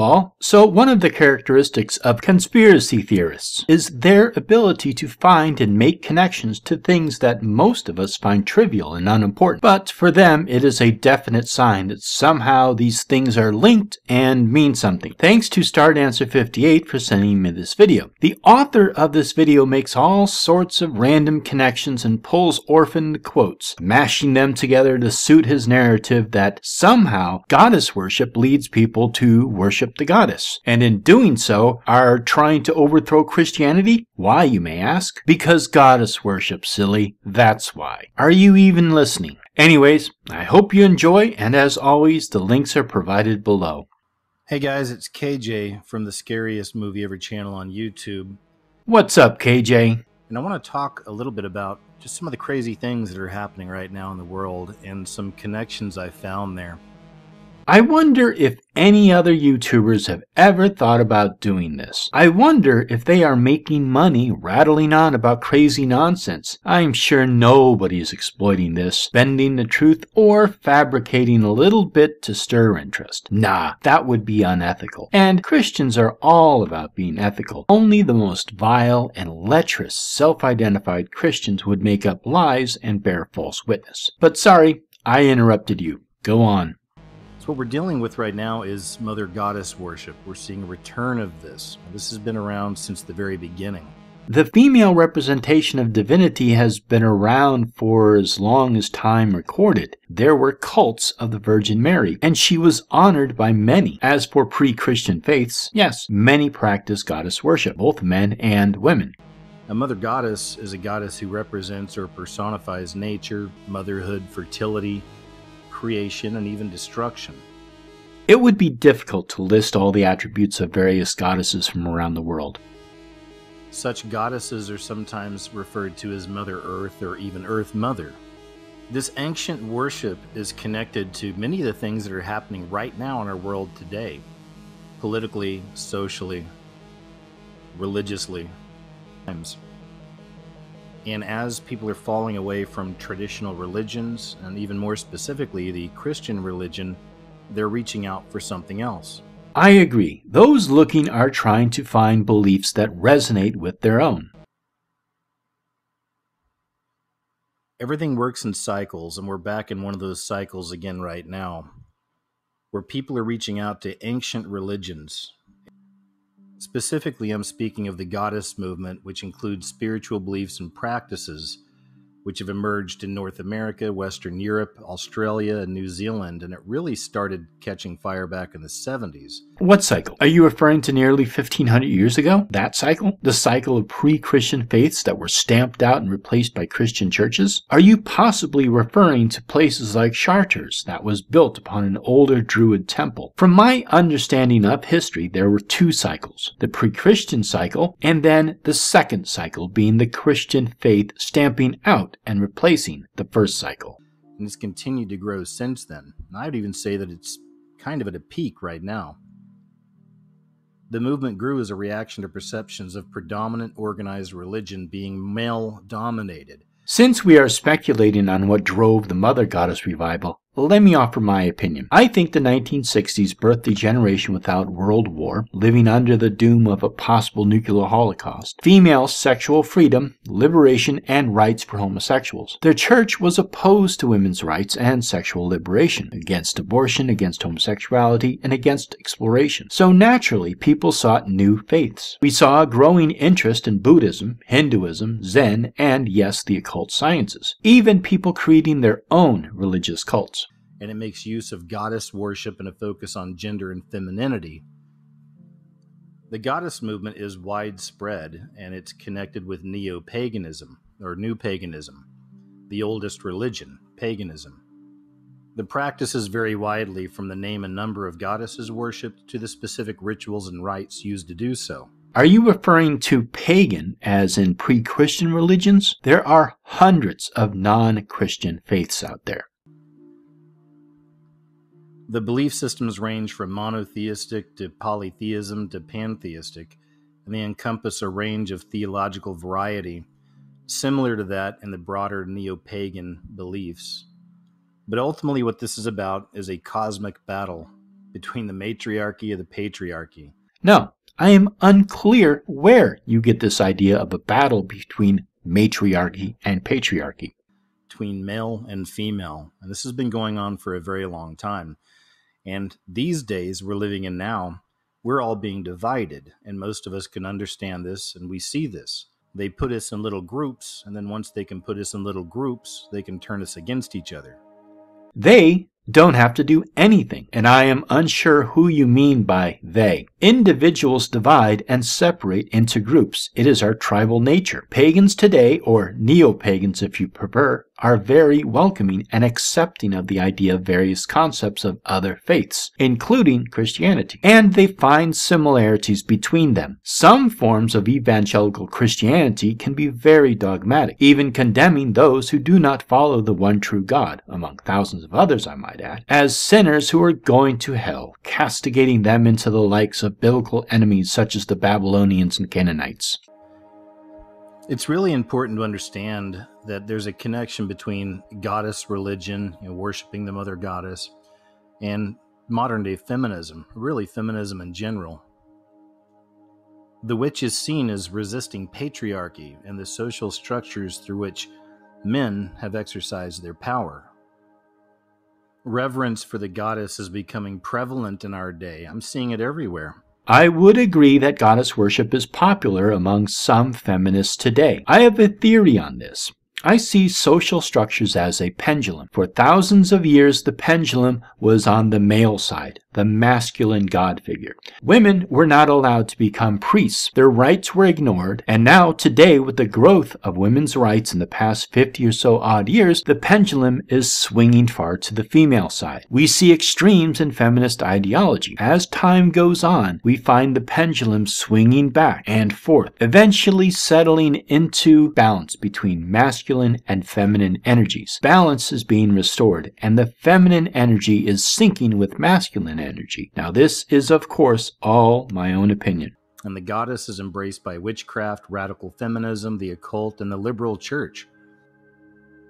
all. So one of the characteristics of conspiracy theorists is their ability to find and make connections to things that most of us find trivial and unimportant. But for them, it is a definite sign that somehow these things are linked and mean something. Thanks to StartAnswer58 for sending me this video. The author of this video makes all sorts of random connections and pulls orphaned quotes, mashing them together to suit his narrative that somehow goddess worship leads people to worship the goddess. And in doing so, are trying to overthrow Christianity? Why, you may ask? Because goddess worship, silly. That's why. Are you even listening? Anyways, I hope you enjoy, and as always, the links are provided below. Hey guys, it's KJ from the Scariest Movie Ever channel on YouTube. What's up, KJ? And I want to talk a little bit about just some of the crazy things that are happening right now in the world and some connections I found there. I wonder if any other YouTubers have ever thought about doing this. I wonder if they are making money rattling on about crazy nonsense. I'm sure nobody is exploiting this, bending the truth, or fabricating a little bit to stir interest. Nah, that would be unethical. And Christians are all about being ethical. Only the most vile and lecherous self-identified Christians would make up lies and bear false witness. But sorry, I interrupted you. Go on. So what we're dealing with right now is Mother Goddess worship. We're seeing a return of this. This has been around since the very beginning. The female representation of divinity has been around for as long as time recorded. There were cults of the Virgin Mary, and she was honored by many. As for pre-Christian faiths, yes, many practice goddess worship, both men and women. A Mother Goddess is a goddess who represents or personifies nature, motherhood, fertility, creation, and even destruction. It would be difficult to list all the attributes of various goddesses from around the world. Such goddesses are sometimes referred to as Mother Earth or even Earth Mother. This ancient worship is connected to many of the things that are happening right now in our world today, politically, socially, religiously. And as people are falling away from traditional religions, and even more specifically the Christian religion, they're reaching out for something else. I agree. Those looking are trying to find beliefs that resonate with their own. Everything works in cycles, and we're back in one of those cycles again right now, where people are reaching out to ancient religions. Specifically, I'm speaking of the goddess movement, which includes spiritual beliefs and practices which have emerged in North America, Western Europe, Australia, and New Zealand, and it really started catching fire back in the 70s. What cycle? Are you referring to nearly 1,500 years ago? That cycle? The cycle of pre-Christian faiths that were stamped out and replaced by Christian churches? Are you possibly referring to places like Chartres that was built upon an older Druid temple? From my understanding of history, there were two cycles, the pre-Christian cycle and then the second cycle being the Christian faith stamping out and replacing the first cycle. And it's continued to grow since then. And I would even say that it's kind of at a peak right now. The movement grew as a reaction to perceptions of predominant organized religion being male-dominated. Since we are speculating on what drove the Mother Goddess revival, let me offer my opinion. I think the 1960s birthed a generation without world war, living under the doom of a possible nuclear holocaust, female sexual freedom, liberation, and rights for homosexuals. The church was opposed to women's rights and sexual liberation, against abortion, against homosexuality, and against exploration. So naturally, people sought new faiths. We saw a growing interest in Buddhism, Hinduism, Zen, and yes, the occult sciences. Even people creating their own religious cults. And it makes use of goddess worship and a focus on gender and femininity. The goddess movement is widespread, and it's connected with Neo-paganism, or New Paganism, the oldest religion, paganism. The practices vary widely from the name and number of goddesses worshipped to the specific rituals and rites used to do so. Are you referring to pagan as in pre-Christian religions? There are hundreds of non-Christian faiths out there. The belief systems range from monotheistic to polytheism to pantheistic, and they encompass a range of theological variety, similar to that in the broader neo-pagan beliefs. But ultimately what this is about is a cosmic battle between the matriarchy and the patriarchy. No, I am unclear where you get this idea of a battle between matriarchy and patriarchy. Between male and female. And this has been going on for a very long time. And these days we're living in now, we're all being divided. And most of us can understand this, and we see this. They put us in little groups, and then once they can put us in little groups, they can turn us against each other. They don't have to do anything, and I am unsure who you mean by they. Individuals divide and separate into groups. It is our tribal nature. Pagans today, or neo-pagans if you prefer, are very welcoming and accepting of the idea of various concepts of other faiths, including Christianity, and they find similarities between them. Some forms of evangelical Christianity can be very dogmatic, even condemning those who do not follow the one true God, among thousands of others I might add, as sinners who are going to hell, castigating them into the likes of biblical enemies such as the Babylonians and Canaanites. It's really important to understand that there's a connection between goddess religion, worshiping the mother goddess, and modern day feminism, really feminism in general. The witch is seen as resisting patriarchy and the social structures through which men have exercised their power. Reverence for the goddess is becoming prevalent in our day. I'm seeing it everywhere. I would agree that goddess worship is popular among some feminists today. I have a theory on this. I see social structures as a pendulum. For thousands of years, the pendulum was on the male side, the masculine god figure. Women were not allowed to become priests. Their rights were ignored, and now today, with the growth of women's rights in the past 50 or so odd years, the pendulum is swinging far to the female side. We see extremes in feminist ideology. As time goes on, we find the pendulum swinging back and forth, eventually settling into balance between masculine and feminine energies. Balance is being restored, and the feminine energy is sinking with masculine energy. Now, this is, of course, all my own opinion. And the goddess is embraced by witchcraft, radical feminism, the occult, and the liberal church.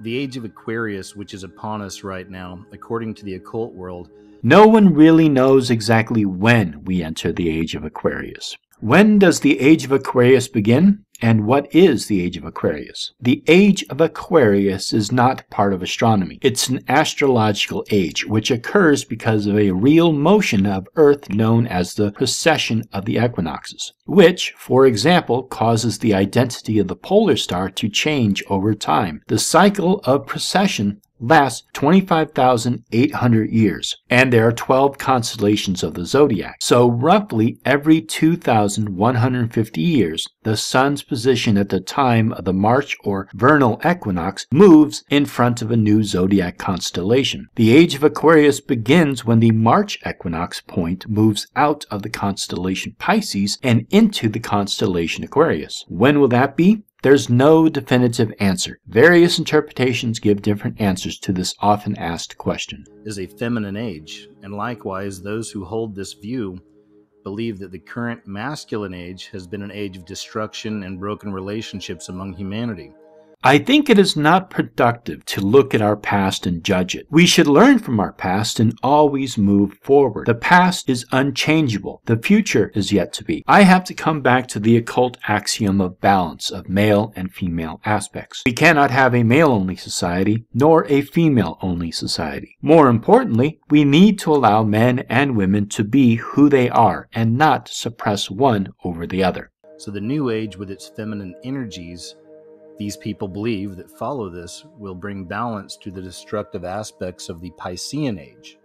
The age of Aquarius, which is upon us right now, according to the occult world, no one really knows exactly when we enter the age of Aquarius. When does the age of Aquarius begin? And what is the age of Aquarius? The age of Aquarius is not part of astronomy. It's an astrological age, which occurs because of a real motion of Earth known as the precession of the equinoxes, which, for example, causes the identity of the polar star to change over time. The cycle of precession lasts 25,800 years, and there are 12 constellations of the zodiac. So roughly every 2,150 years, the sun's position at the time of the March or vernal equinox moves in front of a new zodiac constellation. The age of Aquarius begins when the March equinox point moves out of the constellation Pisces and into the constellation Aquarius. When will that be? There's no definitive answer. Various interpretations give different answers to this often asked question. Is a feminine age, and likewise those who hold this view believe that the current masculine age has been an age of destruction and broken relationships among humanity. I think it is not productive to look at our past and judge it. We should learn from our past and always move forward. The past is unchangeable. The future is yet to be. I have to come back to the occult axiom of balance of male and female aspects. We cannot have a male-only society nor a female-only society. More importantly, we need to allow men and women to be who they are and not suppress one over the other. So the new age with its feminine energies, these people believe that follow this will bring balance to the destructive aspects of the Piscean age.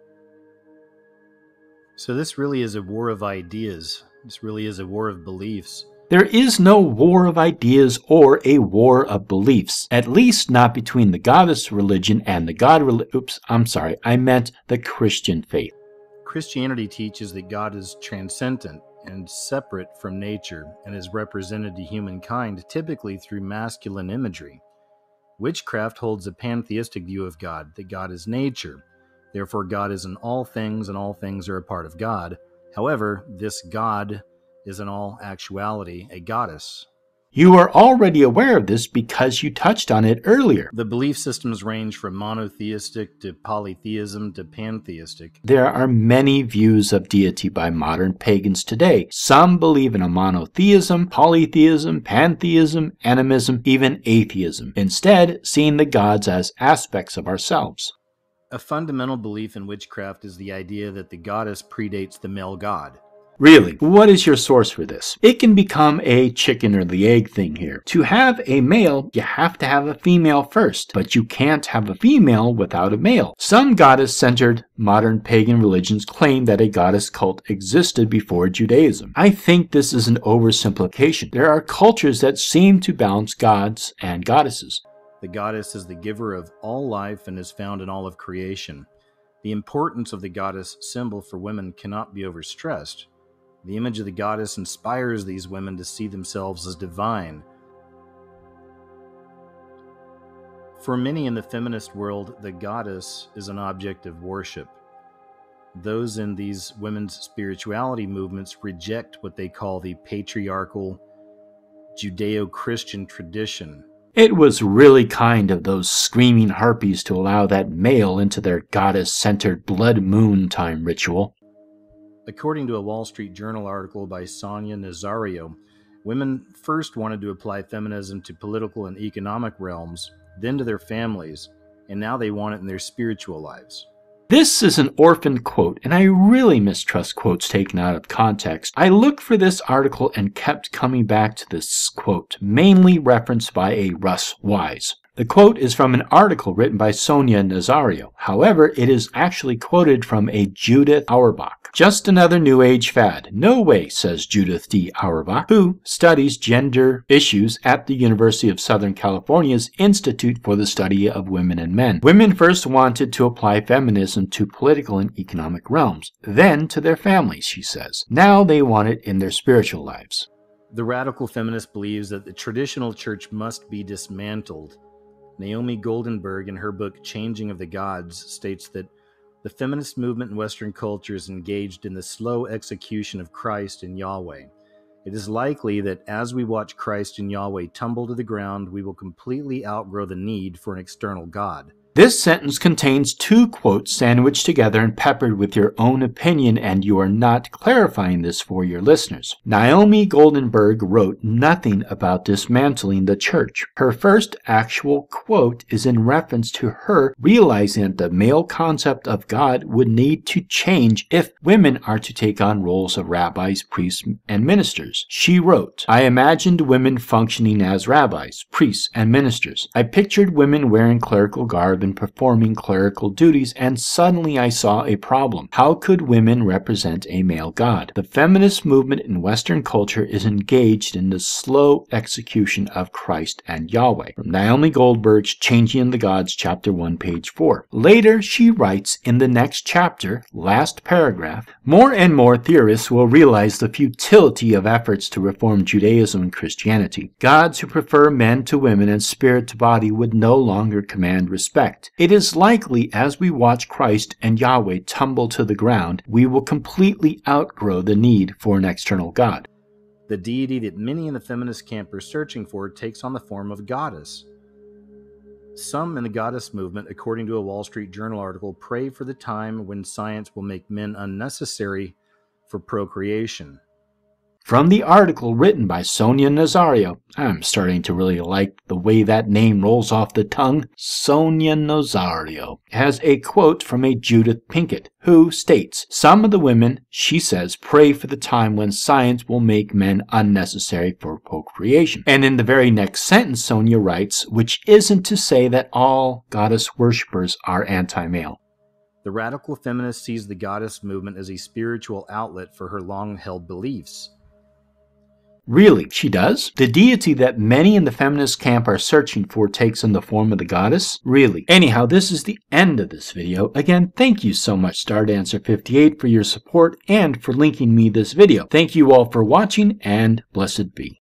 So this really is a war of ideas. This really is a war of beliefs. There is no war of ideas or a war of beliefs, at least not between the goddess religion and the the Christian faith. Christianity teaches that God is transcendent and separate from nature and is represented to humankind typically through masculine imagery. Witchcraft holds a pantheistic view of God, that God is nature. Therefore, God is in all things and all things are a part of God. However, this God is in all actuality a goddess. You are already aware of this because you touched on it earlier. The belief systems range from monotheistic to polytheism to pantheistic. There are many views of deity by modern pagans today. Some believe in a monotheism, polytheism, pantheism, animism, even atheism, instead seeing the gods as aspects of ourselves. A fundamental belief in witchcraft is the idea that the goddess predates the male god. Really, what is your source for this? It can become a chicken or the egg thing here. To have a male, you have to have a female first, but you can't have a female without a male. Some goddess-centered modern pagan religions claim that a goddess cult existed before Judaism. I think this is an oversimplification. There are cultures that seem to balance gods and goddesses. The goddess is the giver of all life and is found in all of creation. The importance of the goddess symbol for women cannot be overstressed. The image of the goddess inspires these women to see themselves as divine. For many in the feminist world, the goddess is an object of worship. Those in these women's spirituality movements reject what they call the patriarchal Judeo-Christian tradition. It was really kind of those screaming harpies to allow that male into their goddess-centered blood moon time ritual. According to a Wall Street Journal article by Sonia Nazario, women first wanted to apply feminism to political and economic realms, then to their families, and now they want it in their spiritual lives. This is an orphan quote, and I really mistrust quotes taken out of context. I looked for this article and kept coming back to this quote, mainly referenced by a Russ Wise. The quote is from an article written by Sonia Nazario. However, it is actually quoted from a Judith Auerbach. Just another New Age fad. No way, says Judith D. Auerbach, who studies gender issues at the University of Southern California's Institute for the Study of Women and Men. Women first wanted to apply feminism to political and economic realms, then to their families, she says. Now they want it in their spiritual lives. The radical feminist believes that the traditional church must be dismantled. Naomi Goldenberg, in her book Changing of the Gods, states that the feminist movement in Western culture is engaged in the slow execution of Christ and Yahweh. It is likely that as we watch Christ and Yahweh tumble to the ground, we will completely outgrow the need for an external God. This sentence contains two quotes sandwiched together and peppered with your own opinion, and you are not clarifying this for your listeners. Naomi Goldenberg wrote nothing about dismantling the church. Her first actual quote is in reference to her realizing that the male concept of God would need to change if women are to take on roles of rabbis, priests, and ministers. She wrote, "I imagined women functioning as rabbis, priests, and ministers. I pictured women wearing clerical garb and performing clerical duties, and suddenly I saw a problem. How could women represent a male god? The feminist movement in Western culture is engaged in the slow execution of Christ and Yahweh." From Naomi Goldberg's Changing the Gods, Chapter 1, page 4. Later, she writes in the next chapter, last paragraph, "More and more theorists will realize the futility of efforts to reform Judaism and Christianity. Gods who prefer men to women and spirit to body would no longer command respect. It is likely as we watch Christ and Yahweh tumble to the ground, we will completely outgrow the need for an external God." The deity that many in the feminist camp are searching for takes on the form of goddess. Some in the goddess movement, according to a Wall Street Journal article, pray for the time when science will make men unnecessary for procreation. From the article written by Sonia Nazario, I'm starting to really like the way that name rolls off the tongue. Sonia Nazario has a quote from a Judith Pinkett, who states, "Some of the women," she says, "pray for the time when science will make men unnecessary for procreation." And in the very next sentence, Sonia writes, "Which isn't to say that all goddess worshippers are anti-male." The radical feminist sees the goddess movement as a spiritual outlet for her long-held beliefs. Really, she does? The deity that many in the feminist camp are searching for takes in the form of the goddess? Really? Anyhow, this is the end of this video. Again, thank you so much, StarDancer58, for your support and for linking me this video. Thank you all for watching, and blessed be.